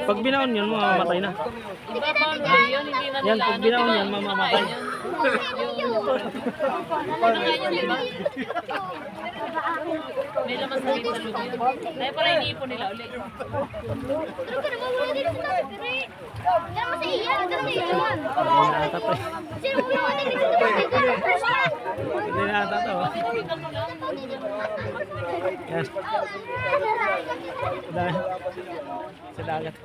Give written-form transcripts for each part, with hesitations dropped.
Pag binaon yun, mamamatay na. Yan, pag binaon yan, mamamatay. May laman sa lip sa loob yun. Kaya pala iniipon nila ulit. Hindi na ata to. Yes. Sa dagat.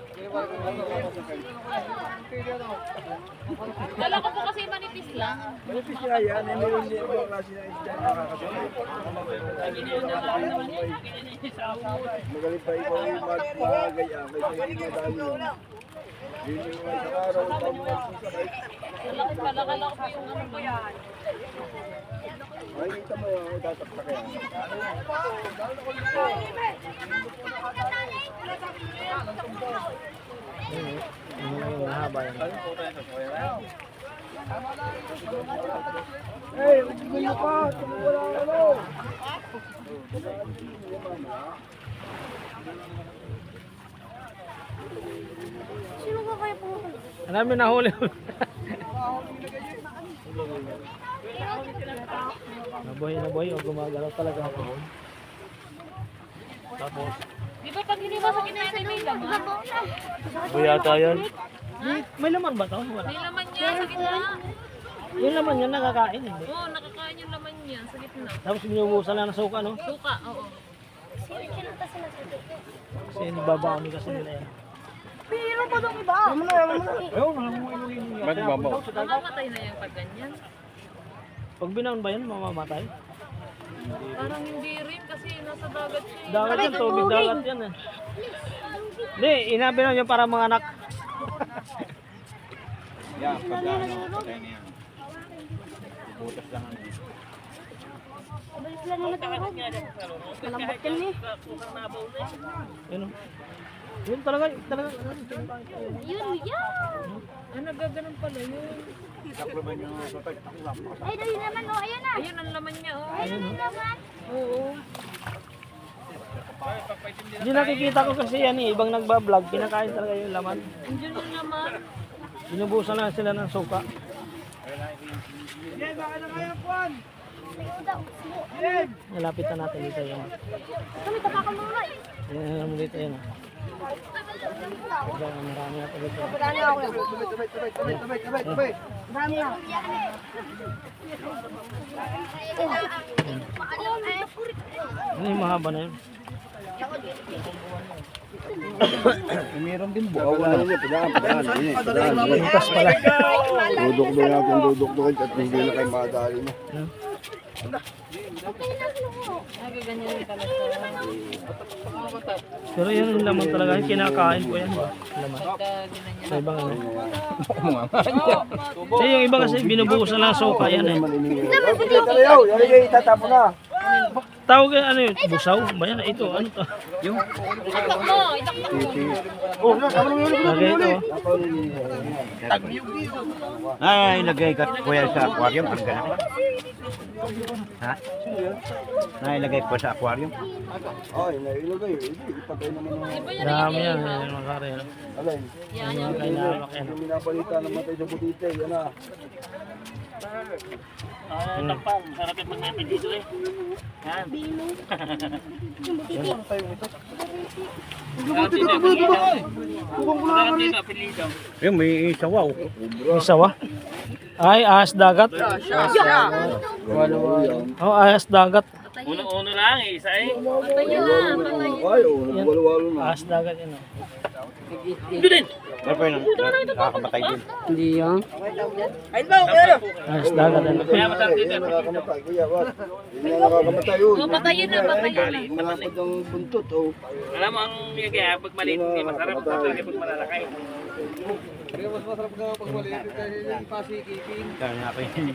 Dala ko po kasi manipis lang. Manipis siya yan, hindi rin yung klase ng isda nakakasabay. Magaling pa ikaw yung magpagaya, kasi hindi madali yun. Yun yung isang araw, tamo magsasakay. Malaki pala, kala ko po yung ano ba yan. Ay, kita mo yung tataktak yan. Mahaba yan. Hey, gulo pa! Wala ano! Sino ba kayo po? Ang dami nahuli. Nabuhay o gumagalaw talaga ako. Tapos, Di ba pag hiniwa sa kinanay may laman? buyata yan. May laman ba to? Wala. May laman niya sa gitna. Yung laman yan nakakain, hindi. Oo, nakakain yung laman niya sa gitna. Tapos binubusan lang ng suka, no? Suka, oo. Kasi nababami kasi nila yan. Pero pa daw iba. Ayun, magbabaw. Mamamatay na yung pag ganyan. Pag binaon ba yan, mamamatay? Parang hindi rin kasi nasa dagat siya. Dagat yan, tubig dagat yan eh. Hindi, inabinan yan para mga anak. Yan, pagka ano, patay na yan. Butas lang ano. Balik lang na natawag. Malambot yan eh. Yun o. Yun talaga. Yun, yan. Ah, nagaganon pala yun. Sakluban yung patay, taklang. Ay, dali naman oh. Ayan na. Ayun ang laman niya, oh. Ayan ang naman. Oo. Hindi nakikita ko kasi yan eh. Ibang nagbablog, pinakain talaga yung laman. Andiyan yung laman. Binubusan lang sila ng suka. Nalapit na natin dito yun. Kami tapakamulay. Yan naman dito yun. Marami na dito. Marami ako. Marami ako. Ano yung mahaba na yun? Meron din buo. Wala niya, padaan. Butas pala. Dudok-dok natin, dudok-dok at hindi na kayo makadali mo. Nagaganyan yung pala siya. Pero yan yung laman talaga. Kinakain ko yan. Laman. Sa ibang ano. Eh, yung iba kasi binubusan lang suka yan eh. Talayaw, yan itatapon na. Tawag yan ano yun? Busaw? Ba yan? Ito ano to? Yung? Itaktak mo, itaktak mo. Oh, tama naman yun. Lagay ito. Ay, ilagay ka kuya sa aquarium pag gano'n. Ha? Nailagay ko sa aquarium. Ay, nailagay. Ipatay naman ng... Di ba yan Dami yan. Yan yung makari. Alay. yan yan. Kaya nahawak yan. Yung minabalita na matay sa butite, yan na. Sarap yung pagnatin dito eh. Yan. Yung may sawaw. Isa wa? Ay, ahas dagat. Oh, ahas dagat. Uno lang eh, isa eh. Patay na, patay na. Ay, oh, nagwalo-walo na. Ahas dagat yun. Ano pa yun? Nakakamatay din. Ahas dagat yun. Kaya nakakamatay, kuya. What? Hindi na nakakamatay yun. Oh, patayin na, patayin na. Malapad ang buntot, oh. Alam mo ang kaya pag maliit hindi masarap talaga pag malalaki. Kaya nga pa yun.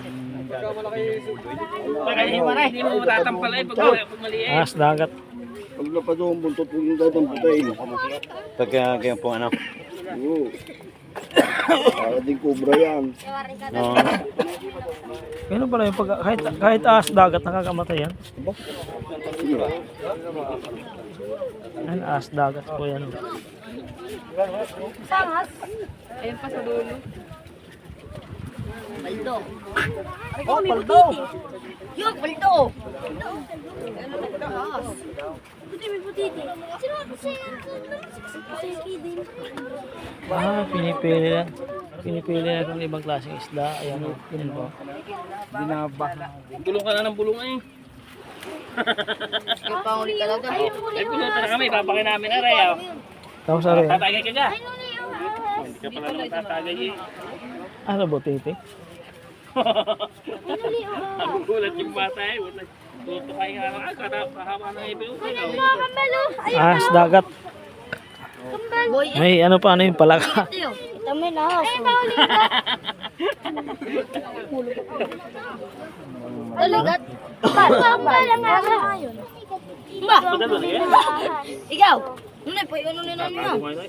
Pag hindi mo matatampal ay pag maliit. Ahas dagat. Pag lapad ang buntot, huwag yung datang putayin. Pagka kaya po ano. Oo. Para din kubra yan. No. Ganun pala yung kahit ahas dagat nakakamatay yan. Sige. Yan, as dagat po yan. Sangas. Ayun pa sa dulo. Paldo. Oh, paldo. Yung paldo. Buti may butiti. Sino si Kidin? Ah, pinipili lang. Pinipili lang kung ibang klaseng isda. Ayan o, yun po. Bulong ka na ng bulong eh. Yung panguli talaga. Ay, pulutan na kami. Papakin namin na rin. Tapos ano yan? Tatagay ka ka. Hindi ka pala naman tatagay eh. Ano butiti? Nagugulat yung bata eh. Tuto kayo nga. Kahaba ng ibig. As dagat. Boy, May ano pa, ano yung palaga. ito may nahas. Ay, pahuli ka. Talagat. Paano nga yun? Ba? Ikaw? Ano po, ano nila niyo? Ano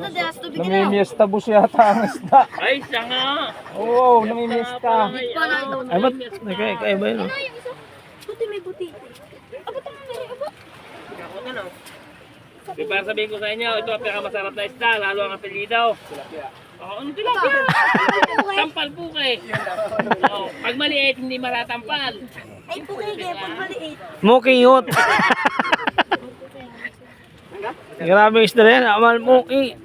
ito, das tubig na. Namimiesta bus yata ang isda. Ay, siya nga. Oo, namimiesta. Ay, ba't? Nagkaiba yun, oh. Buti may buti. Abot ang meron. Di para sabihin ko sa inyo, ito ang pinakamasarap na isda, lalo ang apelido. Oo, ano tilapia? Tampal po kay. Oh, pag maliit, hindi malatampal. Ay, puki kaya pag maliit. Mukiyot. Grabe yung isda na yan. Amal muki.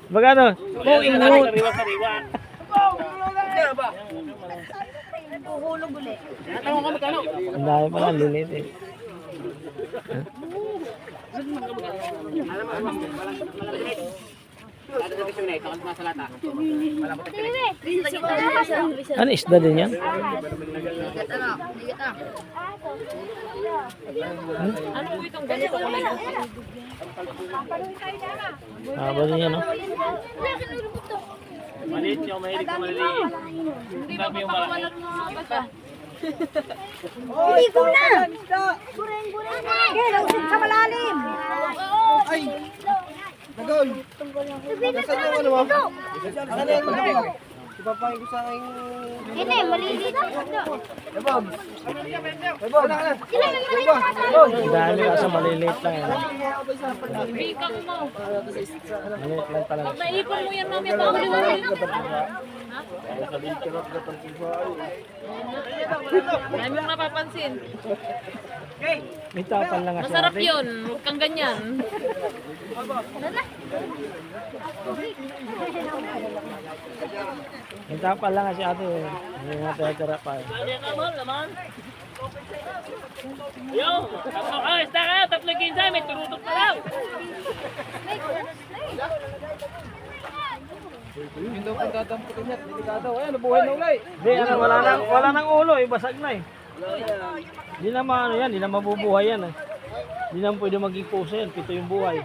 Bagano? Mukiyot. Sariwa-sariwa. Uhulog ulit. Ang dami pala, lilit eh. Ano isda din yan? Ano po itong ganito kulay? Haba din yan, no? Maliit yung mahilig ka maliliit. Sabi yung malaki. Hindi ko na! Bureng-bureng na! Kaya sa malalim! Ay! Nagol! Nasa iyo ano ba? Ano yung ipapahin ko sa aking... Hindi, maliliit na isda. Ebog! Ebog! Ang dami kasi maliliit lang yan. Bikang mo. Maliit lang talaga. Pag naipon mo yan, mami, pahuli mo rin. Dami mong napapansin. May tapal lang kasi. Masarap yun. Huwag kang ganyan. May tapal lang kasi ate. Hindi natin tira pa eh. Yo, tatlo ka, isda ka, 3.15, may turutok pa daw. Hindi daw kung tatamputin niya, delikado. Ayan, nabuhay na ulay. Hindi, ano, wala nang ulo eh. Basag na eh. Hindi na ano yan. Hindi na mabubuhay yan eh. Hindi na pwede maging puso yan. Pito yung buhay.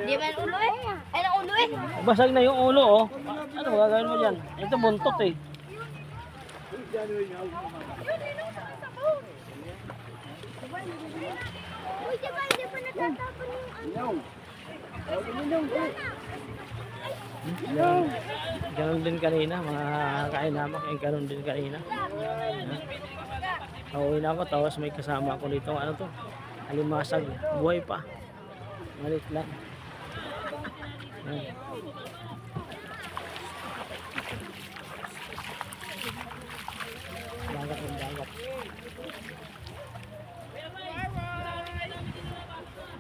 Di ba yung ulo eh? Ay, ang ulo eh! Basag na yung ulo oh. Ano gagawin mo dyan? Ito buntot eh. Uy, di ba hindi pa natatapon yung ano? Ganon din kanina. Mga kainamak yung ganon din kanina. Pauwi na ako. Tapos may kasama ako dito. Ano to? Alimasag. Buhay pa. Malit lang. Ayan. Dagat yung dagat.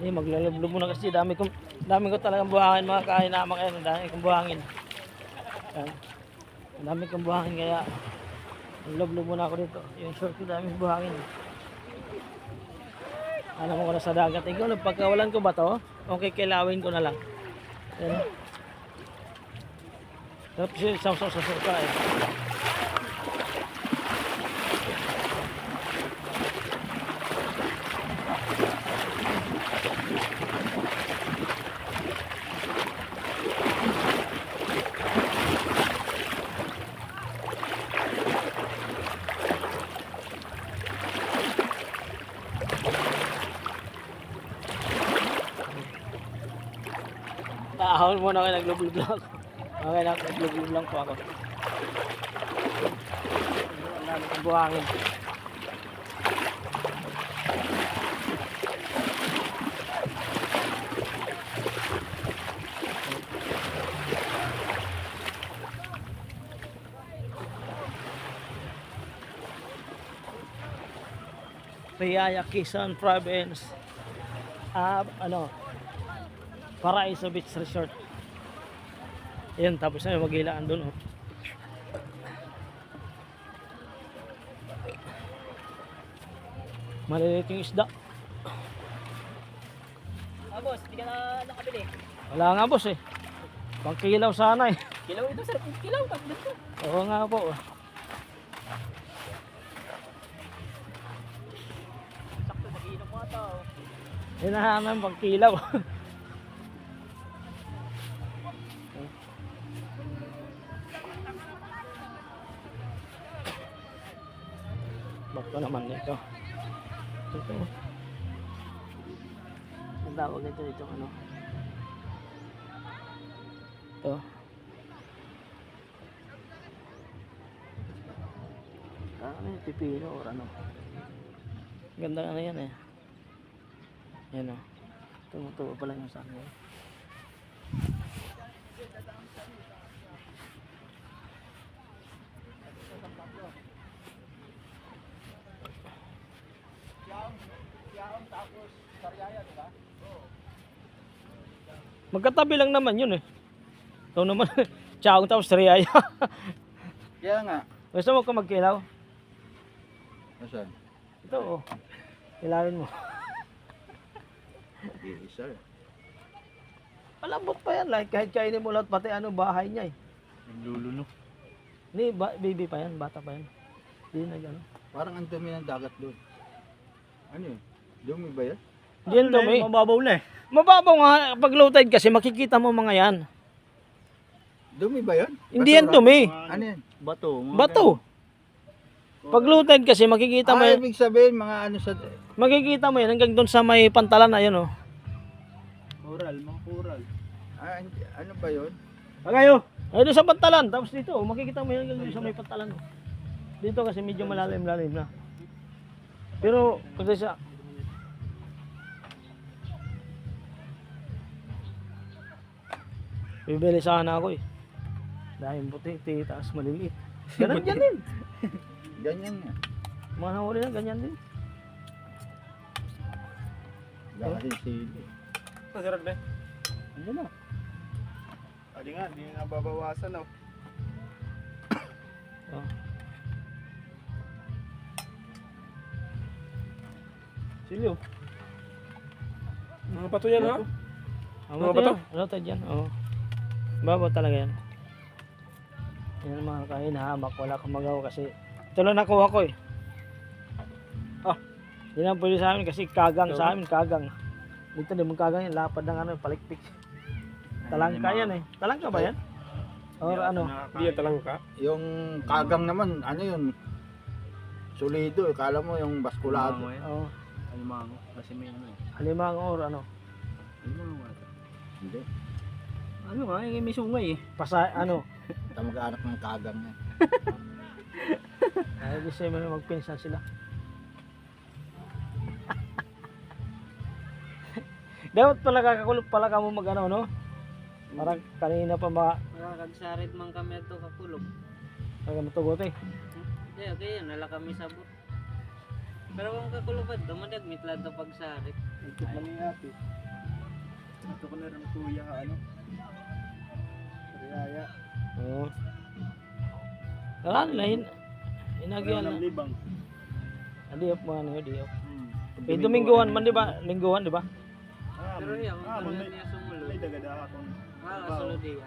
Eh, maglalablo muna kasi dami ko talagang buhangin mga kainamak yan. Dami kong buhangin. Ayan. Dami kong buhangin kaya maglablo muna ako dito. Yung short ko dami buhangin. Alam mo ko na sa dagat. Ikaw, pagkawalan ko ba to? Okay, kilawin ko na lang. Ayan. Tapos isang sa suka eh. Ahon muna kayo, naglublog lang ako. Okay, naglublog lang po ako. Dami kong buhangin. Riyaya, Quezon Province. Paraiso Beach Resort. Yan, tapos na yung maghilaan doon. Oh. Maliliit yung isda. Boss, hindi ka na nakabili. Wala nga boss eh. Pang kilaw sana eh. Kilaw ito, sarap yung kilaw. Tapos ito. Oo nga po. Sakto, mag-iinom mo ito. Hinahanap pang kilaw. Bakto naman nito. Ito. Ang tawag nito dito ano? Ito. Ano yung pipino or ano? Ganda ano yan eh. Yan o. Tumutuwa pala yung sa akin. Magkatabi lang naman yun eh. Ito naman, Chaong tapos Riyaya. Kaya nga. Gusto mo ka magkilaw? Nasaan? Ito oh. Kilawin mo. Isa. Malambot pa yan. Like, kahit kainin mo lahat pati ano bahay niya eh. Nagluluno. Hindi, baby pa yan. Bata pa yan. Hindi na gano'n. Parang ang dumi ng dagat doon. Ano yun? Dumi ba yan? Hindi yan dumi. Mababaw na eh. Mababaw nga. Pag low tide kasi makikita mo mga yan. Dumi ba yan? Hindi yan dumi. Ano yan? Bato. Bato. Pag low tide kasi makikita mo yan. Ibig sabihin mga ano sa... Makikita mo yan hanggang doon sa may pantalan na yan oh. Coral, mga coral. Ano ba yun? Pagayo. Ay doon sa pantalan. Tapos dito oh, makikita mo yan hanggang doon sa may pantalan oh. Dito kasi medyo malalim-lalim na. Pero pag sa bibili sana ako eh. Dahil puti, taas maliliit. Ganun dyan din. Ganyan nga. Mga nahuli na, ganyan din. Dahil sili. Masarap na. Ano na? Adi nga, hindi na babawasan oh. Oh. Silyo. Mga bato yan ha? Mga bato? Ano tayo dyan? Oo. Babaw talaga yan. Yan ang mga kainahamak. Wala kang magawa kasi ito lang nakuha ko eh. Oh. Yan ang pwede sa amin kasi kagang sa amin. Kagang. Dito din mong kagang yan. Lapad ng ano, palikpik. Talangka yan eh. Talangka ba yan? Or ano? Hindi yan talangka. Yung kagang naman, ano yun? Solido, kala mo yung baskulado. Oo. Alimango. Kasi may ano eh. Halimang or ano? Alimango. Hindi. Ano nga, yung may sungay eh. Ano? Kamag-anak ng kagang yan. Ay, gusto mo na magpinsan sila. Dapat pala kakakulog pala ka mo mag ano, no? Parang kanina pa ba Nakakagsarit man kami ito kakulog. kaya matugot eh. Hindi, okay yan. Nala kami sabot. Pero kung kakulog pa, dumadag mitlad na pagsarit. Ito man yung ate. Ito ko na rin kuya ano. Riyaya. Oo. Ano lain? Inagyan na. Libang. Adiop mo ano, diop. Eh Domingohan man di ba? Lingguhan di ba? Pero yan, kung tulad niya sumulod. Ay, dagada akong. Makasunod niya.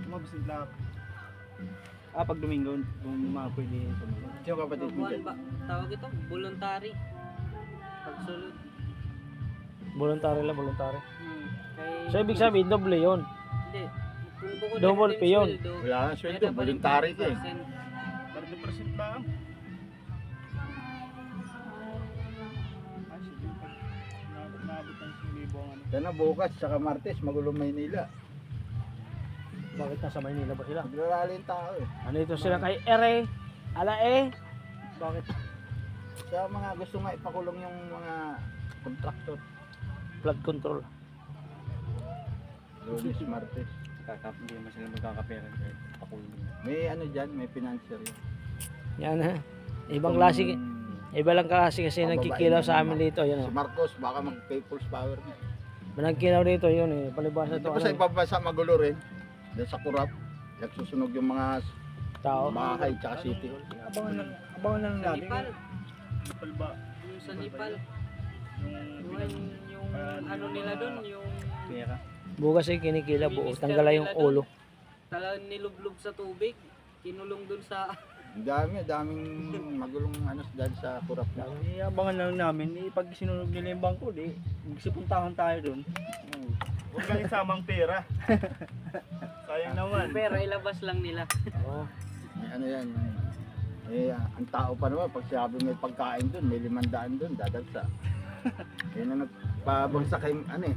Mabisin lang. Pag Domingo, kung mga pwede sumunod. Sino kapatid mo Buwan dyan? ba? Tawag ito, voluntary. Pagsulod. Voluntary lang, voluntary. Kay, So ibig sabihin doble 'yon. hindi. Kung bukod Double ng pay yun. sweldo, Wala nang sweldo, meron pa rin voluntary ka eh. 10%. 30% lang. Ay, sige. Nabot ng 1,000 ang ano. Sana bukas, saka Martes, magulo Maynila. Bakit nasa Maynila ba sila? Nagrarally yung tao eh. Ano ito sila kay Ere, Alae, Bakit? Sa mga gusto nga ipakulong yung mga contractor. Flood control. Lunes, Martes. Hindi naman sila magkakapera kahit pakulong. May ano dyan, may financier yan. Yan ha. Ibang klase. Iba lang kasi nagkikilaw sa amin dito. Si Yun o. Marcos, baka mag-people's power na. Nagkilaw dito yun eh. Palibasa ito. Tapos sa ibang bansa magulo rin. Dahil sa kurap, nagsusunog yung mga Tao. bahay tsaka city hall. Abangan lang natin. Yung sa Nepal. Yung ano nila doon, yung Pera. Bukas ay kinikila buo. Tanggala yung ulo. talagang nilublob sa tubig. Kinulong doon sa Ang daming magulong ano dahil sa kurap na. Abangan lang namin, pag sinunog nila yung bangko, magsipuntahan tayo doon. Huwag kang isamang pera. Sayang naman. pera, ilabas lang nila. Oo. May ano yan. Ang tao pa naman, pag sabi may pagkain doon, may 500 doon, dadagsa. Yan ang nagpabagsak kay ano eh.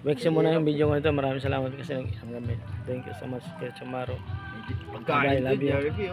Wexin mo na yung video ko ito. Maraming salamat kasi nag-gamit. Thank you so much, Kuya Chamaro. Pagkain Bye, love doon, you. Jollibee, oh.